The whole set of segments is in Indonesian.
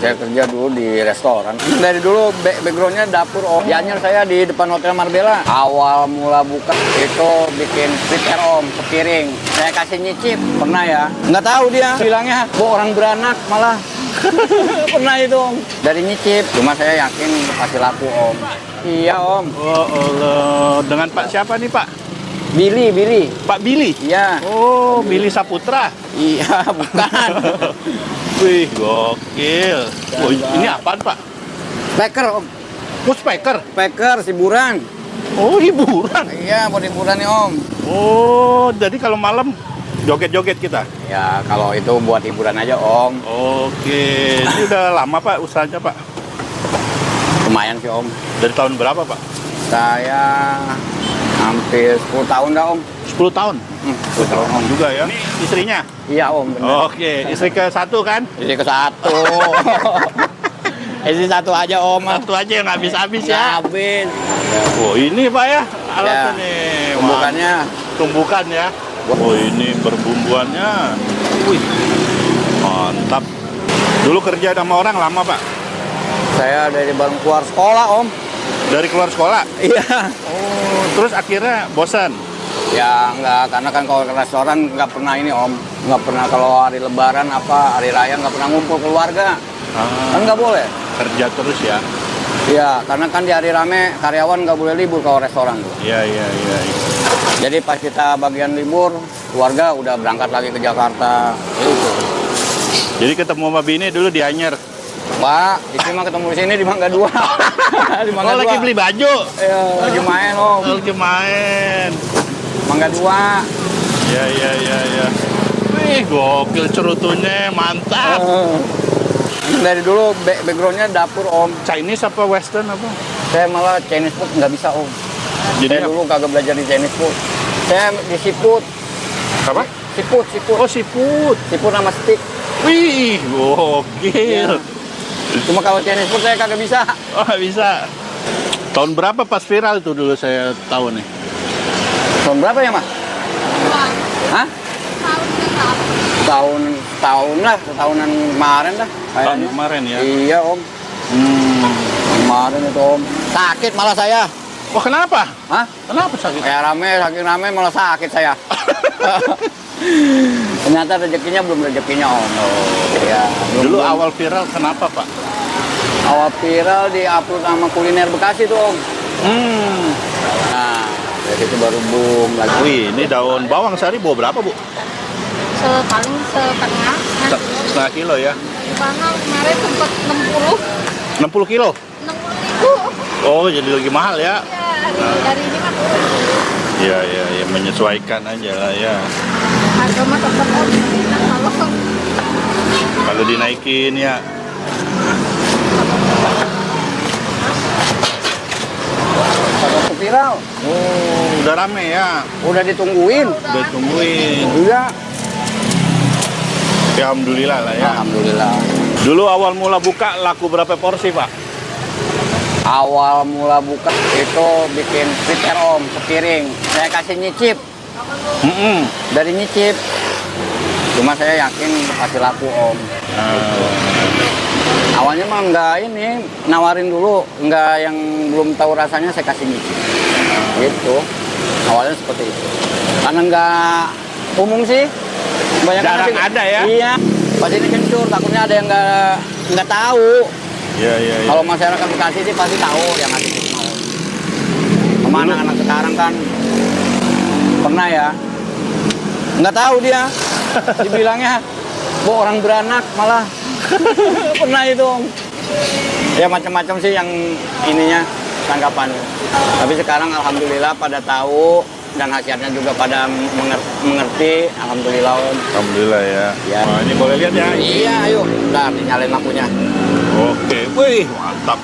Saya kerja dulu di restoran. Dari dulu backgroundnya dapur om. Di Anyer saya di depan Hotel Marbella. Awal mula buka itu bikin prepare om, sepiring. Saya kasih nyicip. Pernah ya? Nggak tahu dia. Bilangnya, orang beranak malah. Pernah itu om. Dari nyicip. Cuma saya yakin pasti laku om. Iya om. Oh Allah. Dengan Pak siapa nih Pak? Billy. Pak Billy? Iya. Oh, Billy Saputra? Iya, bukan. Wih, gokil. Oh, ini apaan Pak? Speaker om. Oh, speaker? Speaker, hiburan. Oh, hiburan? Iya, buat hiburan nih om. Oh, jadi kalau malam joget-joget kita? Ya, kalau itu buat hiburan aja om. Oke. Ini udah lama Pak usahanya Pak? Lumayan sih om. Dari tahun berapa Pak? Saya hampir 10 tahun dah om. 10 tahun? 10 tahun om. Juga ya? Ini istrinya? Iya om, benar. Oke, istri ke-1 kan? Istri ke-1. Istri 1 aja om. Satu aja yang habis-habis Nggak ya? habis. Oh, ini Pak ya? Alatnya Ya, nih. tumbukannya. Tumbukan ya? Oh, ini berbumbuannya. Wih, mantap. Dulu kerja sama orang lama Pak? Saya dari baru keluar sekolah om. Dari keluar sekolah? Iya. Oh, terus akhirnya bosan? Ya enggak, karena kan kalau ke restoran nggak pernah ini om. Nggak pernah kalau hari lebaran apa, hari raya nggak pernah ngumpul keluarga. Kan nggak boleh. Kerja terus ya? Iya, karena kan di hari rame karyawan nggak boleh libur kalau restoran tuh. Iya. Jadi pas kita bagian libur, keluarga udah berangkat lagi ke Jakarta. Itu. Jadi ketemu sama bini dulu di Anyer? Pak, istri mah ketemu di sini di Mangga 2. Di Mangga 2. Lagi beli baju? Iya, lagi main om. Lagi main. Mangga 2. Iya. Wih, gokil cerutunya, mantap. Dari dulu backgroundnya dapur om. Chinese apa Western apa? Saya malah Chinese food nggak bisa om. Jadi Saya dulu kagak belajar di Chinese food. Saya di seafood. apa? Seafood. Oh, seafood. Seafood sama steak. Wih, gokil. Cuma kalau Chinese food saya kagak bisa. Oh, nggak bisa. Tahun berapa pas viral itu dulu saya tahu nih? Tahun berapa ya mas? Hah? Tahun lah, tahunan kemarin dah. Tahun kayaknya. kemarin ya? Iya om. Kemarin itu om. Sakit malah saya. Oh, kenapa? Hah? Kenapa sakit? Saking rame malah sakit saya. Ternyata rezekinya belum rezekinya om. Iya. Dulu awal viral kenapa Pak? Awal viral di upload sama kuliner Bekasi tuh om. Nah, dari itu baru boom lagi. Wih, ini daun bawang sehari bawa berapa Bu? Paling setengah. Setengah kilo ya? Di mana kemarin sempat 60. 60 kilo? 60.000. Oh, jadi lagi mahal ya? Ya, hari ini mah turun. Iya, menyesuaikan aja lah ya. Harga mah tetap Kalau dinaikin ya. Kalau viral, Oh, udah rame ya? udah ditungguin. Udah tungguin. Iya. Ya, alhamdulillah lah ya. Alhamdulillah. Dulu awal mula buka laku berapa porsi Pak? Awal mula buka itu bikin prepare om, sepiring. Saya kasih nyicip. Dari nyicip. Cuma saya yakin pasti laku om. Awalnya mah nggak ini, nawarin dulu, nggak yang belum tahu rasanya saya kasih nyicip. Gitu. Awalnya seperti itu. Karena nggak umum sih. Banyak Jarang ada ya? Iya. Pas ini kencur, takutnya ada yang nggak tahu. Iya. Kalau masyarakat Bekasi sih pasti tahu yang ngasih mau. Kemana anak sekarang kan pernah ya, nggak tahu dia. Dibilangnya, orang beranak malah. Pernah itu om. Ya macam-macam sih yang ininya tanggapannya. Tapi sekarang alhamdulillah pada tahu dan khasiatnya juga pada mengerti. Alhamdulillah om. Alhamdulillah ya. Ya. Nah, ini boleh lihat ya? Iya ayo, bentar dinyalain lampunya. Oke, wih mantap.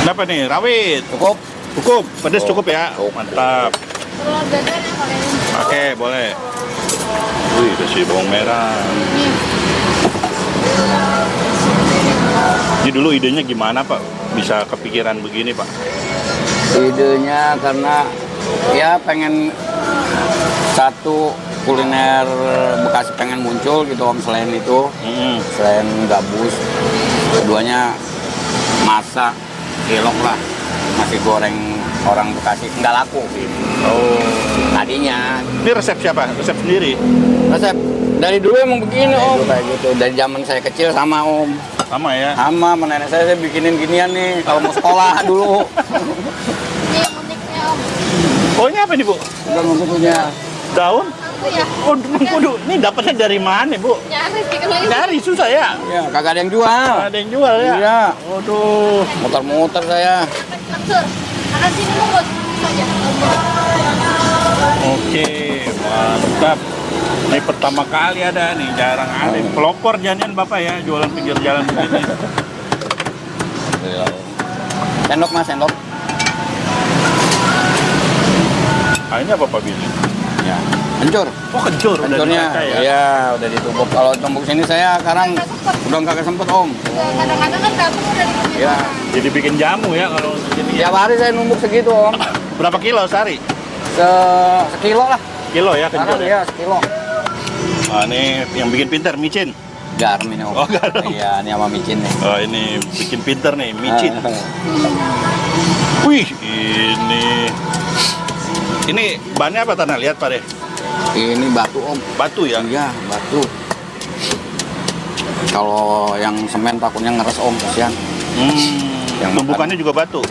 Kenapa nih? Rawit. Cukup? Cukup, pedes cukup ya? Cukup. Mantap. Telur dadar ya pakai ini. Oke, boleh. Wih, kasih bawang merah. Ini dulu idenya gimana Pak? Bisa kepikiran begini Pak? Idenya karena ya pengen satu kuliner Bekasi pengen muncul gitu om, selain itu, selain gabus, keduanya masak, cilok lah, nasi goreng orang Bekasi nggak laku gitu. Oh. Tadinya Ini resep siapa? Resep sendiri? resep dari dulu emang begini om, kayak gitu. Dari zaman saya kecil sama om, Sama ya? sama nenek saya bikinin ginian nih kalau mau sekolah dulu. Ini yang uniknya om. Oh, ini apa nih, Bu? Udah punya. Daun? Itu ya. Oh, mengkudu. Ini dapatnya dari mana, Bu? Nyaris di keliling. Dari susah ya? Ya, kagak ada yang jual. Ada yang jual ya? Iya, Waduh. muter-muter saya. Tekstur. Akan sini mungut saja. Oke, mantap. Ini pertama kali ada nih, jarang ada. Pelopor jadian Bapak ya, jualan pinggir jalan begini. Sendok mas, sendok. Ah, ini apa Pak Billy? Ya, kencur. Oh, kencur. Udah Kencurnya, dipakai ya? iya udah ditumbuk. Kalau tumbuk sini saya sekarang udah nggak sempet om. Kadang-kadang kan gabung udah dikunyah. Ya, Jadi bikin jamu ya kalau begini. tiap hari saya numbuk segitu om. Berapa kilo sehari? Sekilo lah. Kilo ya kencur Sekarang ya? ya sekilo. Ah, ini yang bikin pinter, micin. Garam ini om. Oh, garam. Iya, ini sama micin nih. Oh, ini bikin pinter nih, micin. Ah. Wih, ini bahannya apa tanah? Lihat Pak deh. Ini batu om. Batu ya? Iya, batu. Kalau yang semen takutnya ngeres om, kasihan. Yang Tumbukannya juga batu.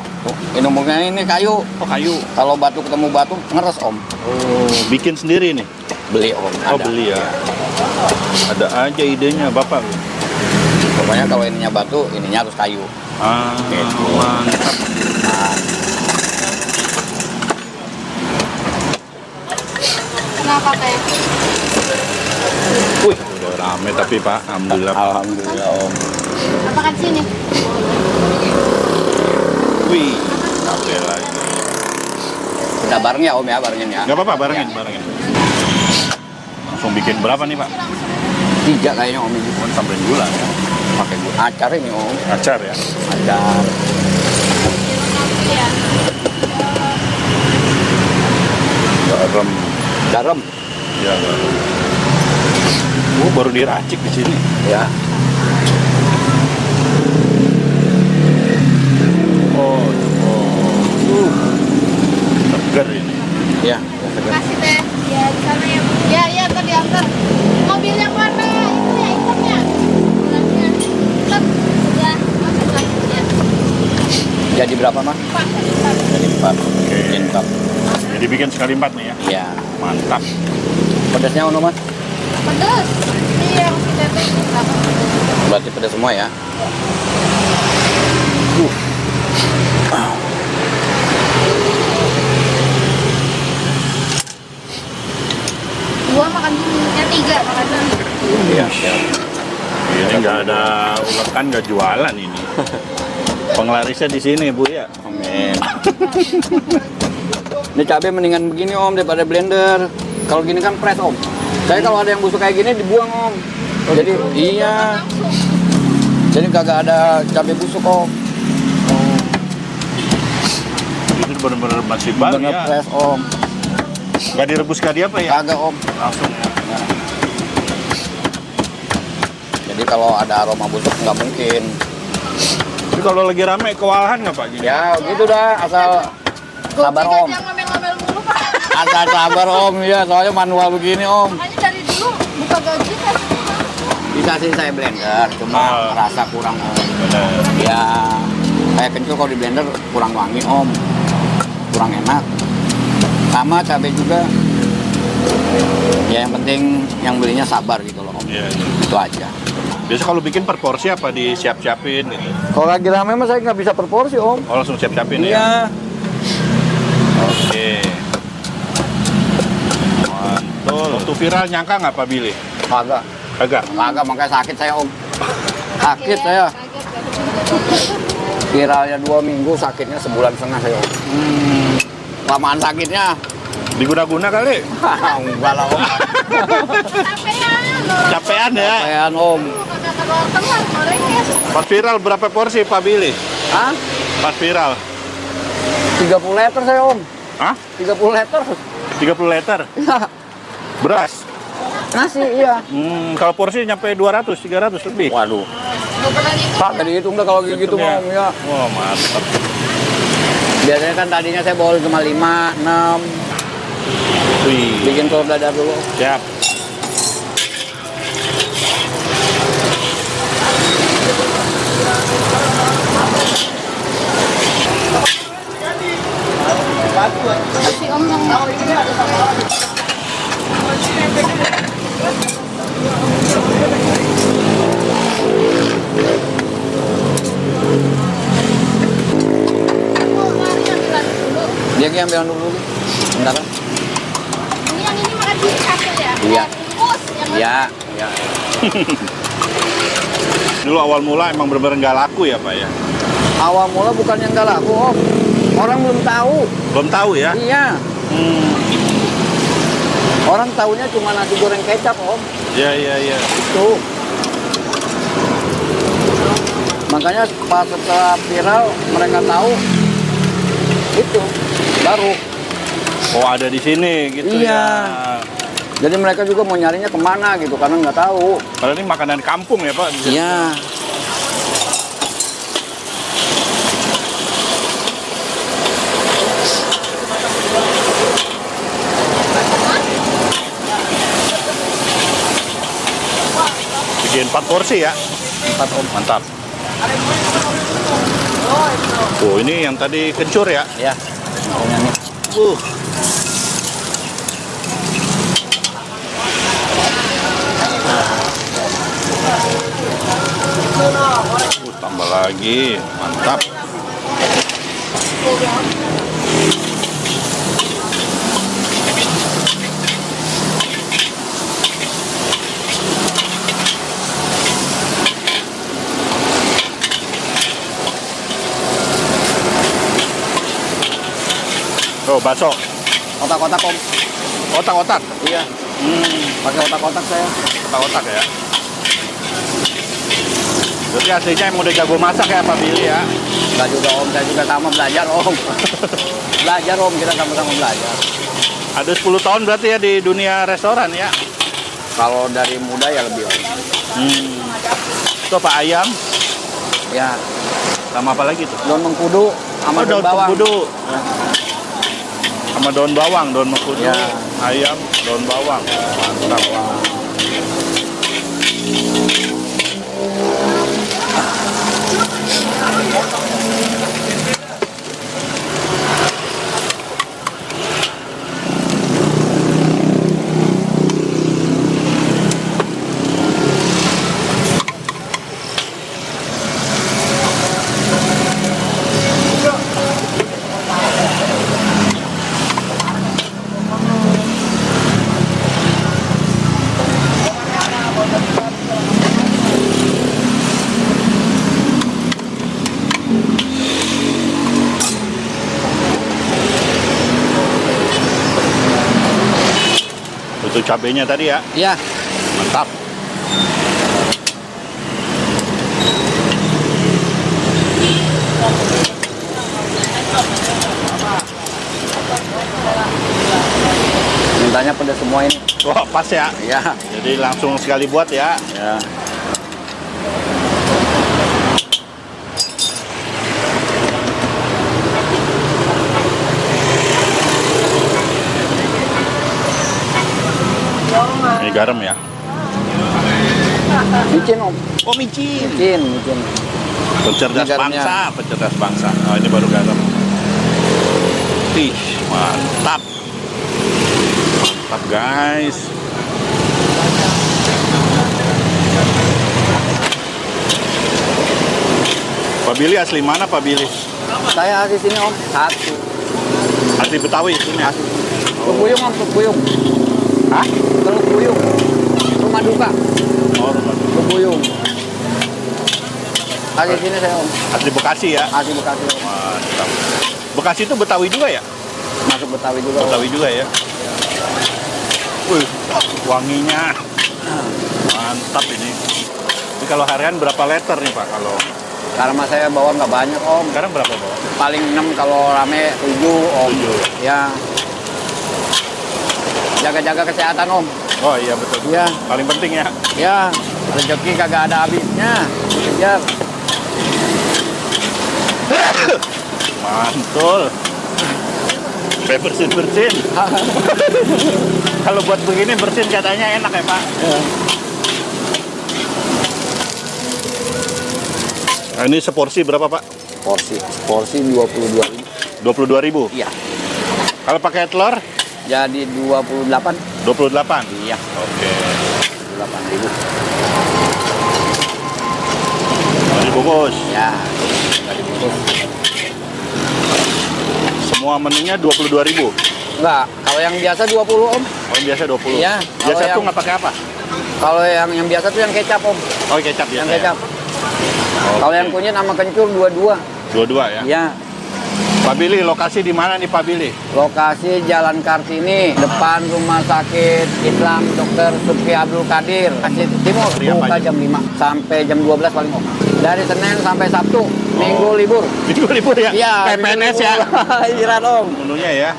Ini numbuknya ini kayu. Oh, kayu. Kalau batu ketemu batu ngeres om. Oh, bikin sendiri nih. Beli om. Oh, ada. beli ya. Ada aja idenya Bapak. Pokoknya kalau ininya batu, ininya harus kayu. Ah, Gitu. mantap. Nah, Kenapa teh? Wih, udah rame tapi Pak. Alhamdulillah. alhamdulillah om. Makan sini. Wih, kafe lagi. Kita bareng ya om ya, barengin ya. Nggak apa-apa, barengin, barengin. Langsung bikin berapa nih Pak? 3 kayaknya om ini. Oh, sampai bulan ya. Pakai gula. Acar ini om. Acar ya. Acar. Iya. Garam. Garam. Ya, garam. Oh, baru diracik di sini. Ya. Oh, segar ini. Ya. Kasih teh. Ya di sana ya. Ya ya tadi antar. Mobil yang warna itu ya hitamnya. Bulannya. Tetap sudah masuk lagi ya. Jadi berapa mas? Pak, Pak. Jadi 4. Oke. Bikin 4. Jadi bikin sekali 4 nih ya. Ya. Mantap. Pedasnya ono mas? Pedas. Ini yang kita teh berapa? Berarti pedas semua ya. Dua makan dulu. Yang 3 makan dulu. Iya. Ini nggak ada ulekan, nggak jualan ini. Penglarisnya di sini Bu ya. Amin. Ini cabai mendingan begini om daripada blender. Kalau gini kan press om. Saya kalau ada yang busuk kayak gini dibuang om. Jadi iya. Jadi kagak ada cabai busuk om. Ini benar-benar masih baru Bener ya. press om. Nggak direbus kali apa ya? Kagak om. Langsung ya. Nah. Jadi kalau ada aroma busuk nggak mungkin. Tapi kalau lagi rame kewalahan nggak Pak? Gini? Ya gitu dah asal sabar om. Jangan ngomel-ngomel mulu Pak. Asal sabar om ya soalnya manual begini om. Makanya dari dulu buka gaji kan. Bisa sih saya blender cuma Ah. rasa kurang om. Benar. Ya kayak kencur kalau di blender kurang wangi om, kurang enak. Sama cabai juga. Ya yang penting yang belinya sabar gitu loh om. Iya. Itu aja. Biasa kalau bikin per porsi apa disiap-siapin gitu? Kalau lagi rame mah saya nggak bisa per porsi om. Oh, langsung siap-siapin ya? Iya. Oke. Mantul. Waktu viral nyangka nggak Pak Billy? Kagak, Kagak. kagak makanya sakit saya om. Sakit Iya, saya. kaget. Viralnya 2 minggu, sakitnya sebulan setengah saya om. Lamaan sakitnya. Diguna-guna kali? Enggak lah om. Capean. Capean ya? Kayak om. Kagak telur telur gorengnya. Pas viral berapa porsi Pak Billy? Hah? Pas viral? 30 liter saya om. Hah? 30 liter. 30 liter? Ya. Beras? Nasi, iya. Kalau porsi nyampe 200, 300 lebih. Waduh. Pak, tadi hitung dah kalau gitu Hitungnya. Om, ya. Wah, mantap. Biasanya kan tadinya saya bawa cuma 5, 6. Wih, Bikin telur dadar dulu. siap. Si Om dong. Dia yang bilang dulu. Bentar. Ini yang ini makan di kafe ya? Iya. Bungkus yang Iya, iya. Dulu awal mula emang bener-bener nggak laku ya Pak ya? Awal mula bukan yang nggak laku, Om. Orang belum tahu. Belum tahu ya? Iya. Hmm. Orang tahunya cuma nasi goreng kecap, Om. Iya, iya, iya. Itu. Makanya pas setelah viral mereka tahu itu baru. Oh, ada di sini gitu Iya. ya. Jadi mereka juga mau nyarinya kemana gitu karena nggak tahu. Padahal ini makanan kampung ya Pak? Iya. Bikin 4 porsi ya? 4 Om. Mantap. Oh, ini yang tadi kencur ya? Ya. Pokoknya nih. Tambah lagi. Mantap. Oh, bakso. Kotak-kotak Om. Otak-otak. Iya. Pakai otak-otak saya. Otak-otak ya. Berarti aslinya yang udah jago masak ya Pak Billy ya? Enggak juga Om, saya juga sama belajar Om. Belajar Om, kita sama-sama belajar. Ada 10 tahun berarti ya di dunia restoran ya? Kalau dari muda ya lebih Om. Itu Pak ayam, Ya, sama apa lagi tuh? daun mengkudu sama daun bawang. mengkudu. Sama daun bawang, daun mengkudu, Ya. ayam, daun bawang. Mantap. Itu cabenya tadi ya, Iya. mantap. Mintanya pedas semua ini. Wah, pas ya. Iya. Jadi langsung sekali buat ya. Ya. Ini garam ya. Micin Om. Oh, micin. Micin. Pencerdas Ini garamnya. bangsa, pencerdas bangsa. Oh, ini baru garam. Ih, mantap. Mantap guys. Pak Billy asli mana Pak Billy? Saya asli sini Om. Satu. Asli Betawi ini. Teluk Buyung Om, Teluk Buyung. Hah? Teluk Buyung. Rumah duka. Oh, rumah. Teluk Buyung. Asli sini saya Om. Asli Bekasi ya. Asli Bekasi Om. Mantap. Bekasi itu Betawi juga ya? Masuk Betawi juga Om. Betawi juga ya. Wih, wanginya. Mantap ini. Ini kalau harian berapa liter nih Pak? Kalau Karena saya bawa nggak banyak Om. sekarang berapa Pak? Paling 6 kalau rame 7 Om. 7. Ya. Jaga-jaga kesehatan Om. Oh iya betul. Iya. Paling penting ya. Ya, rezeki kagak ada habisnya. Kejar. Mantul. Sampai bersin-bersin. Kalau buat begini bersin katanya enak ya Pak. Ya. Nah, ini seporsi berapa Pak? Porsi 22.000. 22.000. Iya. Kalau pakai telur? Jadi 28. 28. Iya, Oke. 28.000. Dibungkus. Ya. Enggak dibungkus. Semua menunya 22.000. Enggak, kalau yang biasa 20, Om. Oh, biasa 20. Iya, Biasa kalau tuh yang- nggak pakai apa? Kalau yang biasa tuh yang kecap, Om. Oh, kecap biasa. Yang ya? kecap. Oke. Kalau yang kunyit sama kencur 22. 22 ya. Iya. Pak Billy, lokasi di mana nih Pak Billy? Lokasi Jalan Kartini, depan Rumah Sakit Islam Dr. Subki Abdul Qadir, Kasih Timur, Hari apa buka aja? jam 5 sampai jam 12 paling Om. Dari Senin sampai Sabtu, Minggu libur. Minggu libur ya? Iya. Kayak PNS ya? Istirahat Om. Menunya ya.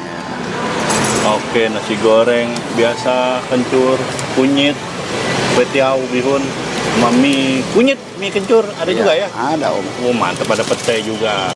Oke, nasi goreng biasa, kencur, kunyit, kue tiaw, bihun, sama mie kunyit, mie kencur, ada juga ya? Ada Om. Oh, mantep, ada pete juga.